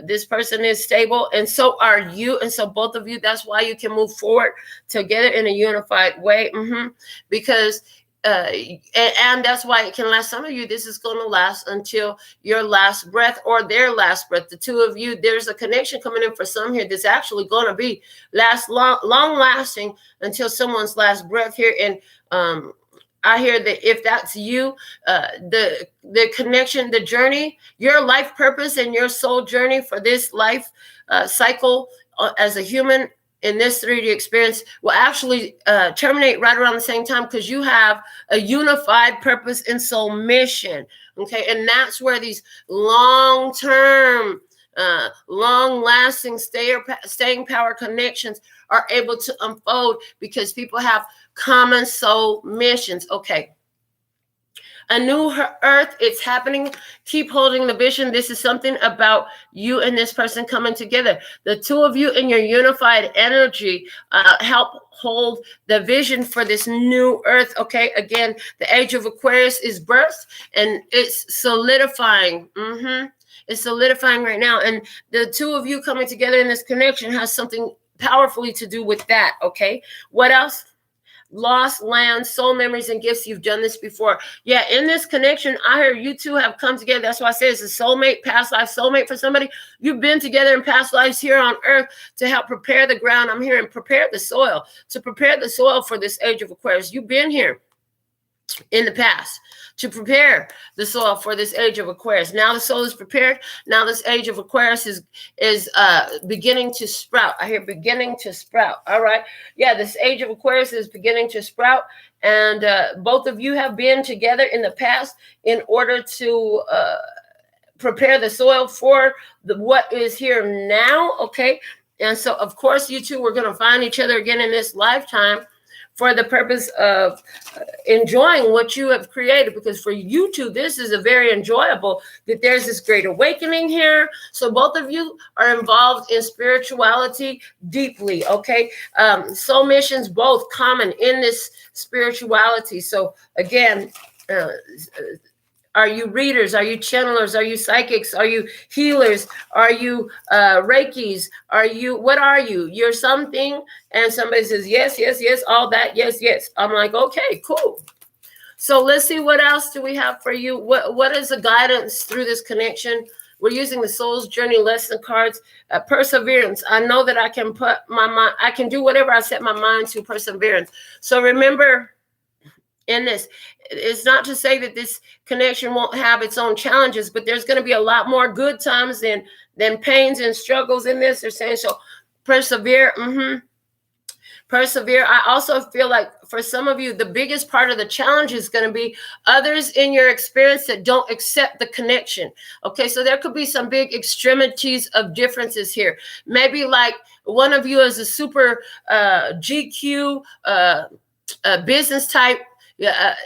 This person is stable, and so are you. And so both of you, that's why you can move forward together in a unified way. Because, and that's why it can last. Some of you, this is going to last until your last breath or their last breath. The two of you, there's a connection coming in for some here that's actually going to be long lasting until someone's last breath here. And, I hear that if that's you, the connection, the journey, your life purpose and your soul journey for this life cycle as a human in this 3D experience will actually terminate right around the same time, because you have a unified purpose and soul mission. Okay, and that's where these long-term, long-lasting staying power connections are able to unfold, because people have common soul missions. Okay. A new earth, it's happening. Keep holding the vision. This is something about you and this person coming together. The two of you in your unified energy help hold the vision for this new earth. Okay, again, the age of Aquarius is birth, and it's solidifying. It's solidifying right now. And the two of you coming together in this connection has something powerfully to do with that. Okay, what else? Lost land, soul memories, and gifts. You've done this before. Yeah, in this connection, I heard you two have come together. That's why I say it's a soulmate, past life soulmate for somebody. You've been together in past lives here on earth to help prepare the ground. I'm hearing prepare the soil, to prepare the soil for this age of Aquarius. You've been here in the past to prepare the soil for this age of Aquarius. Now the soul is prepared. Now this age of Aquarius is beginning to sprout. I hear beginning to sprout. All right. Yeah, this age of Aquarius is beginning to sprout. And both of you have been together in the past in order to prepare the soil for what is here now. Okay. And so, of course, you two were going to find each other again in this lifetime, for the purpose of enjoying what you have created. Because for you two, this is a very enjoyable, that there's this great awakening here. So both of you are involved in spirituality deeply, okay? Soul missions, both common in this spirituality. So again, are you readers? Are you channelers? Are you psychics? Are you healers? Are you Reikis? What are you? You're something. And somebody says, yes, yes, yes, all that. Yes, yes. I'm like, okay, cool. So let's see, what else do we have for you? What is the guidance through this connection? We're using the Soul's Journey lesson cards. Perseverance. I know that I can put my mind, I can do whatever I set my mind to. Perseverance. So remember, in this, it's not to say that this connection won't have its own challenges, but there's going to be a lot more good times than pains and struggles in this. They're saying, so persevere. Persevere. I also feel like for some of you, the biggest part of the challenge is going to be others in your experience that don't accept the connection. Okay, so there could be some big extremities of differences here. Maybe like one of you is a super GQ business type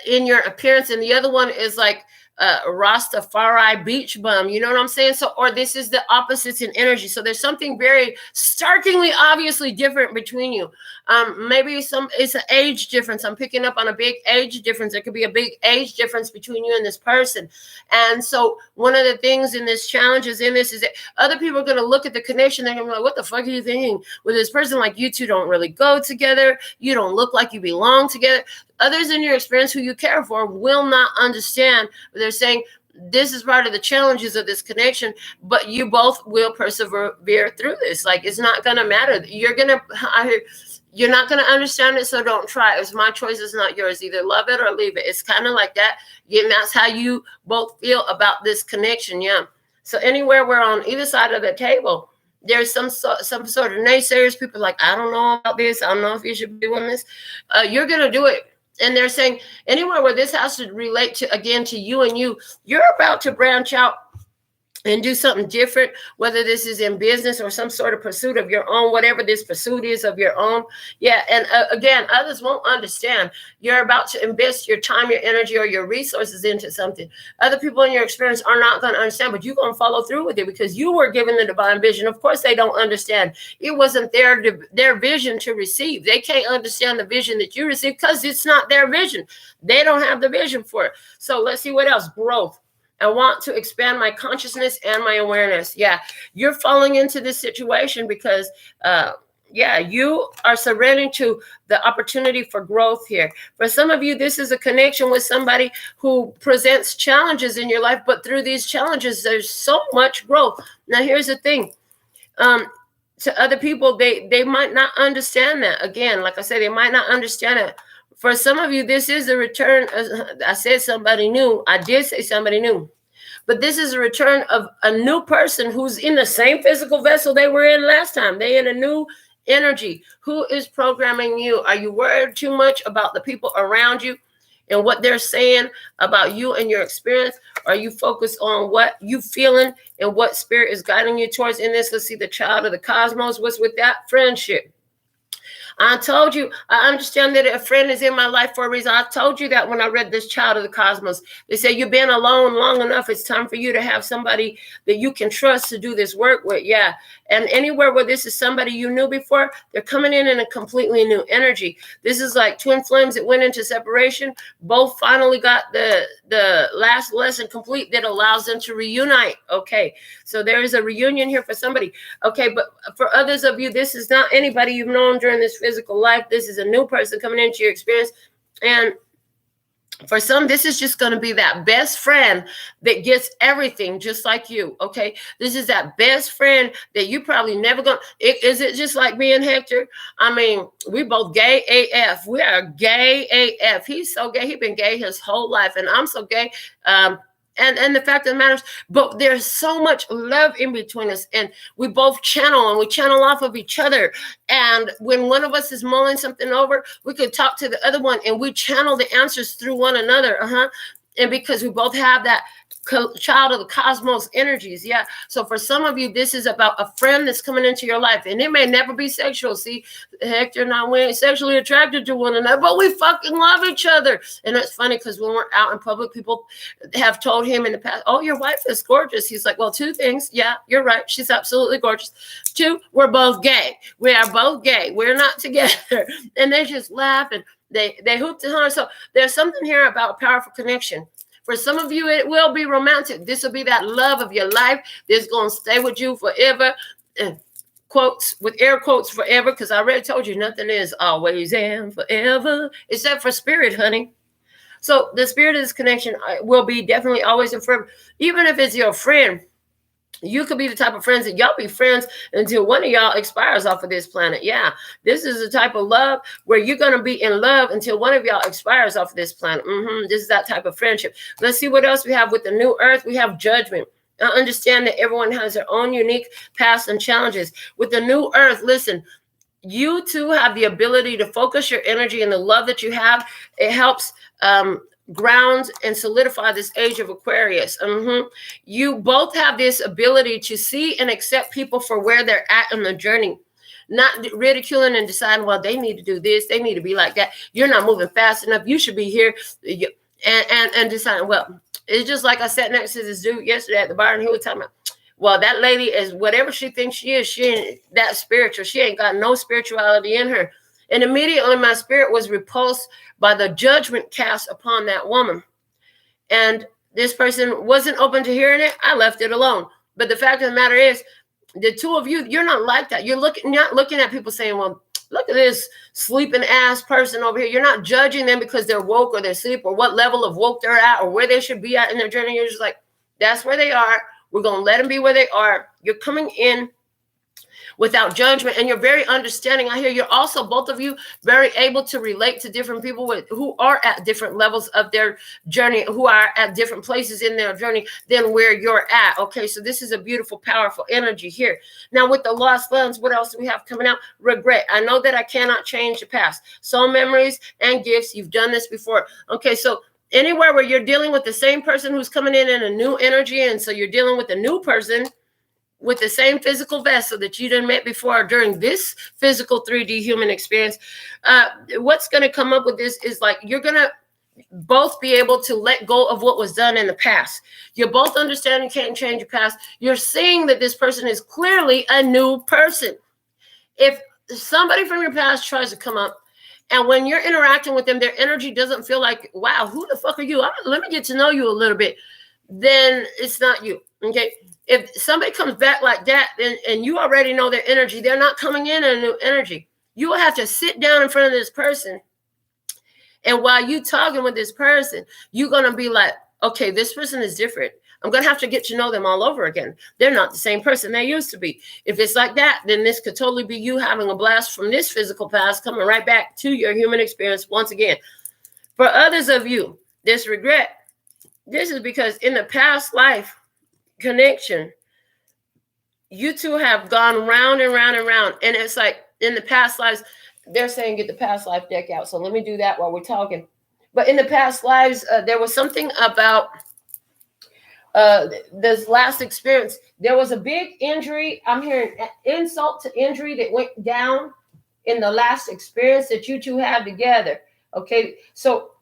in your appearance, and the other one is like Rastafari beach bum, you know what I'm saying? So, or this is the opposites in energy. So there's something very starkly, obviously different between you. Maybe it's an age difference. I'm picking up on a big age difference. There could be a big age difference between you and this person. And so one of the things in this challenge is that other people are going to look at the connection. They're going to be like, what the fuck are you thinking with this person? Like, you two don't really go together. You don't look like you belong together. Others in your experience who you care for will not understand. They're saying this is part of the challenges of this connection, but you both will persevere through this. Like, it's not going to matter. You're not going to understand it, so don't try. It's my choice. It's not yours. Either love it or leave it. It's kind of like that. And that's how you both feel about this connection. Yeah. So anywhere we're on either side of the table, there's some sort of naysayers. People are like, I don't know about this. I don't know if you should be doing this. You're going to do it. And they're saying anywhere where this has to relate to, again, to you and you're about to branch out and do something different, whether this is in business or some sort of pursuit of your own, whatever this pursuit is of your own. Yeah. And again, others won't understand. You're about to invest your time, your energy, or your resources into something. Other people in your experience are not going to understand, but you're going to follow through with it because you were given the divine vision. Of course, they don't understand. It wasn't their vision to receive. They can't understand the vision that you received because it's not their vision. They don't have the vision for it. So let's see what else. Growth. I want to expand my consciousness and my awareness. Yeah, you're falling into this situation because, you are surrendering to the opportunity for growth here. For some of you, this is a connection with somebody who presents challenges in your life, but through these challenges, there's so much growth. Now, here's the thing. To other people, they might not understand that. Again, like I said, they might not understand it. For some of you, this is a return. I said somebody new. I did say somebody new. But this is a return of a new person who's in the same physical vessel they were in last time. They in a new energy. Who is programming you? Are you worried too much about the people around you and what they're saying about you and your experience? Are you focused on what you feeling and what spirit is guiding you towards in this? Let's see, the child of the cosmos. What's with that? Friendship. I told you, I understand that a friend is in my life for a reason. I told you that when I read this Child of the Cosmos. They say you've been alone long enough. It's time for you to have somebody that you can trust to do this work with. Yeah. And anywhere where this is somebody you knew before, they're coming in a completely new energy. This is like twin flames that went into separation. Both finally got the last lesson complete that allows them to reunite. Okay. So there is a reunion here for somebody. Okay. But for others of you, this is not anybody you've known during this physical life. This is a new person coming into your experience. And for some, this is just going to be that best friend that gets everything just like you. Okay. This is that best friend that you probably never going to. Is it just like me and Hector? I mean, we both gay AF. We are gay AF. He's so gay. He's been gay his whole life. And I'm so gay. And the fact of the matter is, but there's so much love in between us, and we both channel and we channel off of each other. And when one of us is mulling something over, we could talk to the other one and we channel the answers through one another. And because we both have that child of the cosmos energies. Yeah. So for some of you, this is about a friend that's coming into your life, and it may never be sexual. See, Hector and I, we ain't sexually attracted to one another, but we fucking love each other. And it's funny because when we're out in public, people have told him in the past, oh, your wife is gorgeous. He's like, well, two things. Yeah, you're right. She's absolutely gorgeous. Two, we're both gay. We are both gay. We're not together. And they just laugh and they hooped and hollered. So there's something here about powerful connection. For some of you, it will be romantic. This will be that love of your life that's going to stay with you forever. Quotes, with air quotes, forever, because I already told you nothing is always and forever, except for spirit, honey. So the spirit of this connection will be definitely always and forever. Even if it's your friend, you could be the type of friends that y'all be friends until one of y'all expires off of this planet. Yeah, this is the type of love where you're going to be in love until one of y'all expires off of this planet. This is that type of friendship. Let's see what else we have with the new earth. We have judgment. I understand that everyone has their own unique past and challenges. With the new earth, listen, you too have the ability to focus your energy and the love that you have. It helps ground and solidify this age of Aquarius. You both have this ability to see and accept people for where they're at in the journey, not ridiculing and deciding, well, they need to do this, they need to be like that, you're not moving fast enough, you should be here, and deciding, well, it's just like I sat next to this dude yesterday at the bar, and he was talking about, well, that lady is whatever she thinks she is, she ain't that spiritual, she ain't got no spirituality in her. And immediately my spirit was repulsed by the judgment cast upon that woman. And this person wasn't open to hearing it. I left it alone. But the fact of the matter is, the two of you, you're not like that. You're not looking at people saying, well, look at this sleeping ass person over here. You're not judging them because they're woke or they're asleep or what level of woke they're at or where they should be at in their journey. You're just like, that's where they are. We're going to let them be where they are. You're coming in without judgment, and you're very understanding. I hear you're also, both of you, very able to relate to different people who are at different levels of their journey, who are at different places in their journey than where you're at. Okay, so this is a beautiful, powerful energy here. Now, with the lost funds, what else do we have coming out? Regret. I know that I cannot change the past. Soul memories and gifts. You've done this before. Okay, so anywhere where you're dealing with the same person who's coming in a new energy, and so you're dealing with a new person with the same physical vessel that you done met before during this physical 3D human experience, what's going to come up with this is like, you're going to both be able to let go of what was done in the past. You both understand you can't change your past. You're seeing that this person is clearly a new person. If somebody from your past tries to come up, and when you're interacting with them, their energy doesn't feel like, wow, who the fuck are you? Let me get to know you a little bit. Then it's not you. Okay. If somebody comes back like that, and you already know their energy, they're not coming in a new energy. You will have to sit down in front of this person. And while you talking with this person, you're going to be like, okay, this person is different. I'm going to have to get to know them all over again. They're not the same person they used to be. If it's like that, then this could totally be you having a blast from this physical past, coming right back to your human experience once again. For others of you, this regret, this is because in the past life connection, you two have gone round and round and round. And it's like, in the past lives, they're saying get the past life deck out. So let me do that while we're talking. But in the past lives, there was something about this last experience. There was a big injury. I'm hearing insult to injury that went down in the last experience that you two had together. Okay, so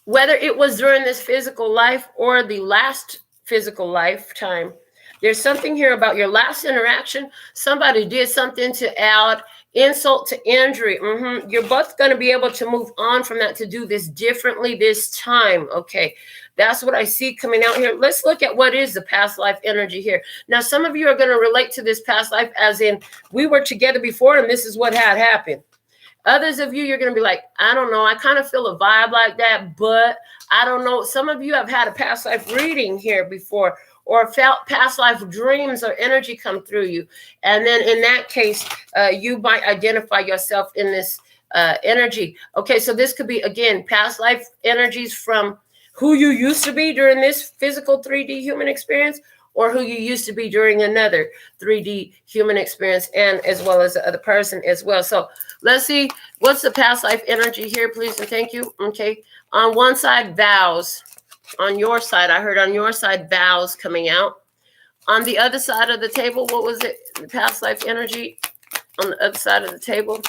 whether it was during this physical life or the last physical lifetime, there's something here about your last interaction. Somebody did something to add insult to injury. You're both going to be able to move on from that, to do this differently this time. Okay, that's what I see coming out here. Let's look at what is the past life energy here. Now, some of you are going to relate to this past life as in we were together before and this is what had happened. Others of you, you're going to be like, I don't know. I kind of feel a vibe like that, but I don't know. Some of you have had a past life reading here before, or felt past life dreams or energy come through you. And then in that case, you might identify yourself in this energy. Okay, so this could be, again, past life energies from who you used to be during this physical 3D human experience, or who you used to be during another 3D human experience, and as well as the other person as well. So let's see, what's the past life energy here, please, and thank you. Okay, on one side, vows. On your side, I heard on your side, vows coming out. On the other side of the table, what was it? The past life energy on the other side of the table.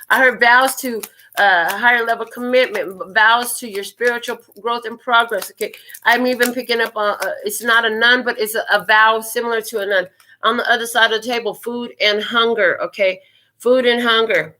I heard vows to higher level commitment, vows to your spiritual growth and progress. Okay, I'm even picking up on, it's not a nun, but it's a vow similar to a nun. On the other side of the table, food and hunger. Okay, food and hunger.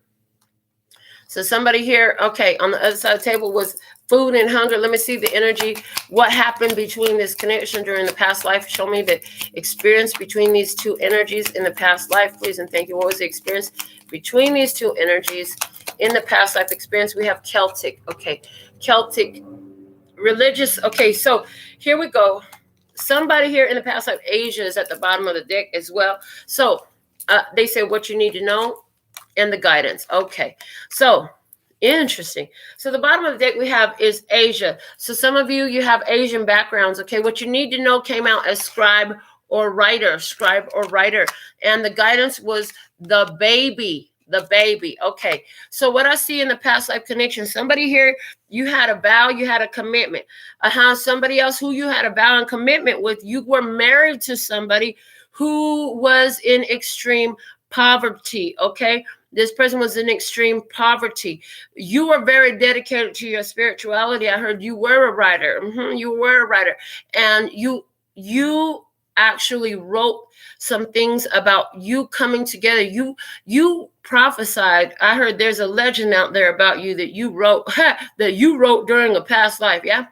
So somebody here, okay, on the other side of the table was food and hunger. Let me see the energy. What happened between this connection during the past life? Show me the experience between these two energies in the past life, please, and thank you. What was the experience between these two energies in the past life experience? We have Celtic. Okay, Celtic, religious. Okay, so here we go. Somebody here in the past life, Asia is at the bottom of the deck as well. So they say what you need to know and the guidance. Okay, so interesting. So the bottom of the deck we have is Asia. So some of you have Asian backgrounds. Okay, what you need to know came out as scribe or writer, and the guidance was the baby. The baby. Okay, so what I see in the past life connection, somebody here, you had a vow, you had a commitment. Somebody else who you had a vow and commitment with, you were married to somebody who was in extreme poverty. Okay, this person was in extreme poverty. You were very dedicated to your spirituality. I heard you were a writer. You were a writer, and you actually wrote some things about you coming together. You prophesied. I heard there's a legend out there about you that you wrote during a past life, yeah,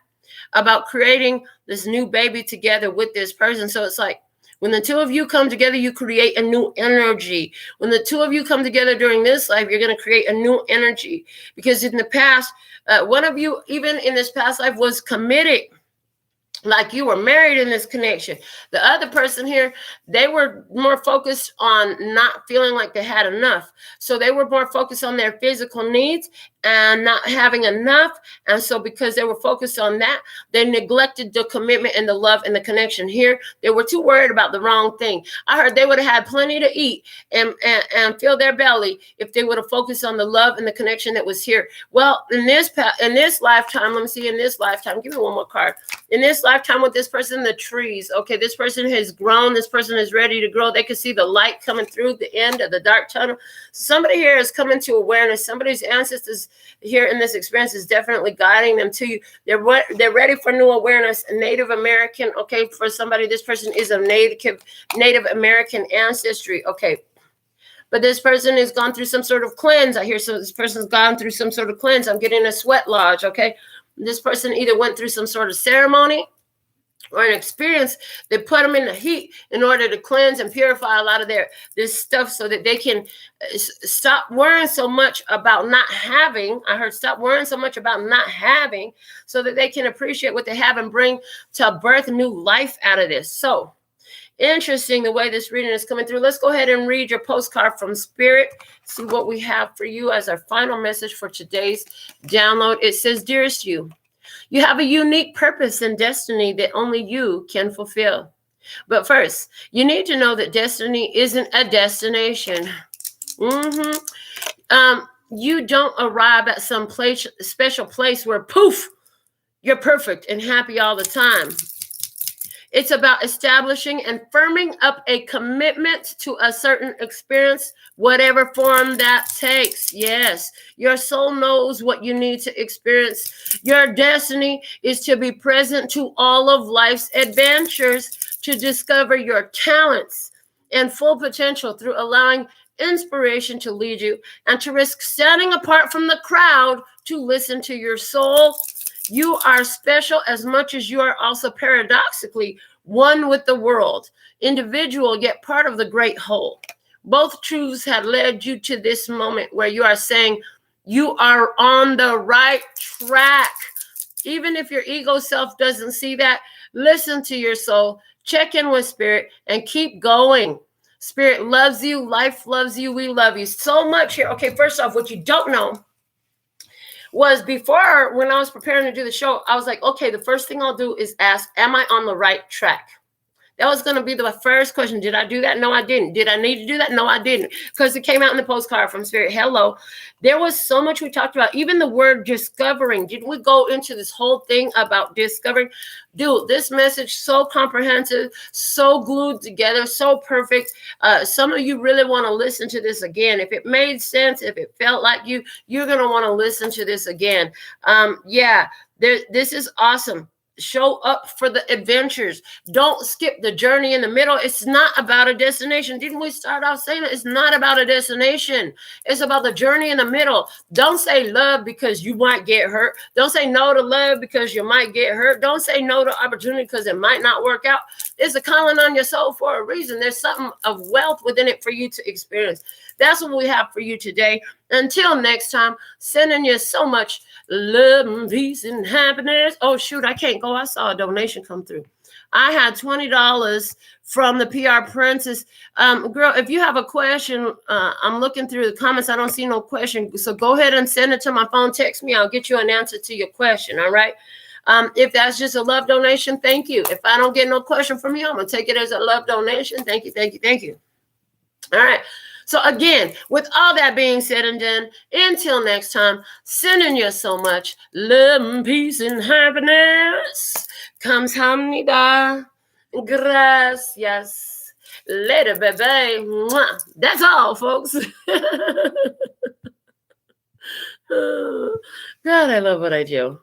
about creating this new baby together with this person. So it's like when the two of you come together, you create a new energy. When the two of you come together during this life, you're going to create a new energy, because in the past, one of you, even in this past life, was committed. Like you were married in this connection. The other person here, they were more focused on not feeling like they had enough. So they were more focused on their physical needs and not having enough. And so because they were focused on that, they neglected the commitment and the love and the connection here. They were too worried about the wrong thing. I heard they would have had plenty to eat and fill their belly if they would have focused on the love and the connection that was here. Well, in this lifetime, let me see, in this lifetime, give me one more card. In this lifetime with this person, the trees, okay, this person has grown. This person is ready to grow. They can see the light coming through the end of the dark tunnel. Somebody here is coming to awareness. Somebody's ancestors here in this experience is definitely guiding them to you. They're ready for new awareness. A Native American, okay, for somebody, this person is a Native American ancestry, okay. But this person has gone through some sort of cleanse. I hear this person's gone through some sort of cleanse. I'm getting a sweat lodge, okay. This person either went through some sort of ceremony or an experience that put them in the heat in order to cleanse and purify a lot of this stuff, so that they can stop worrying so much about not having. I heard stop worrying so much about not having, so that they can appreciate what they have and bring to birth new life out of this. So interesting the way this reading is coming through. Let's go ahead and read your postcard from Spirit. See what we have for you as our final message for today's download. It says, dearest you, you have a unique purpose and destiny that only you can fulfill. But first, you need to know that destiny isn't a destination. You don't arrive at some place, special place where poof, you're perfect and happy all the time. It's about establishing and firming up a commitment to a certain experience, whatever form that takes. Yes, your soul knows what you need to experience. Your destiny is to be present to all of life's adventures, to discover your talents and full potential through allowing inspiration to lead you, and to risk standing apart from the crowd to listen to your soul. You are special as much as you are also paradoxically one with the world, individual yet part of the great whole. Both truths have led you to this moment where you are saying you are on the right track. Even if your ego self doesn't see that, listen to your soul, check in with spirit, and keep going. Spirit loves you, life loves you, we love you so much here. Okay, first off, what you don't know was before, when I was preparing to do the show, I was like, okay, the first thing I'll do is ask, am I on the right track? That was going to be the first question. Did I do that? No, I didn't. Did I need to do that? No, I didn't. Because it came out in the postcard from Spirit. Hello. There was so much we talked about. Even the word discovering. Didn't we go into this whole thing about discovering? Dude, this message, so comprehensive, so glued together, so perfect. Some of you really want to listen to this again. If it made sense, if it felt like you're going to want to listen to this again. This is awesome. Show up for the adventures. Don't skip the journey in the middle. It's not about a destination. Didn't we start off saying that? It's not about a destination. It's about the journey in the middle. Don't say love because you might get hurt. Don't say no to love because you might get hurt. Don't say no to opportunity because it might not work out. It's a calling on your soul for a reason. There's something of wealth within it for you to experience. That's what we have for you today. Until next time, sending you so much love, peace, and happiness. Oh, shoot, I can't go. I saw a donation come through. I had $20 from the PR Princess. Girl, if you have a question, I'm looking through the comments. I don't see no question. So go ahead and send it to my phone. Text me. I'll get you an answer to your question. All right. If that's just a love donation, thank you. If I don't get no question from you, I'm going to take it as a love donation. Thank you. Thank you. Thank you. All right. So again, with all that being said and done, until next time, sending you so much love, peace, and happiness. Kamsahamnida. Gracias. Later, baby. Mwah. That's all, folks. God, I love what I do.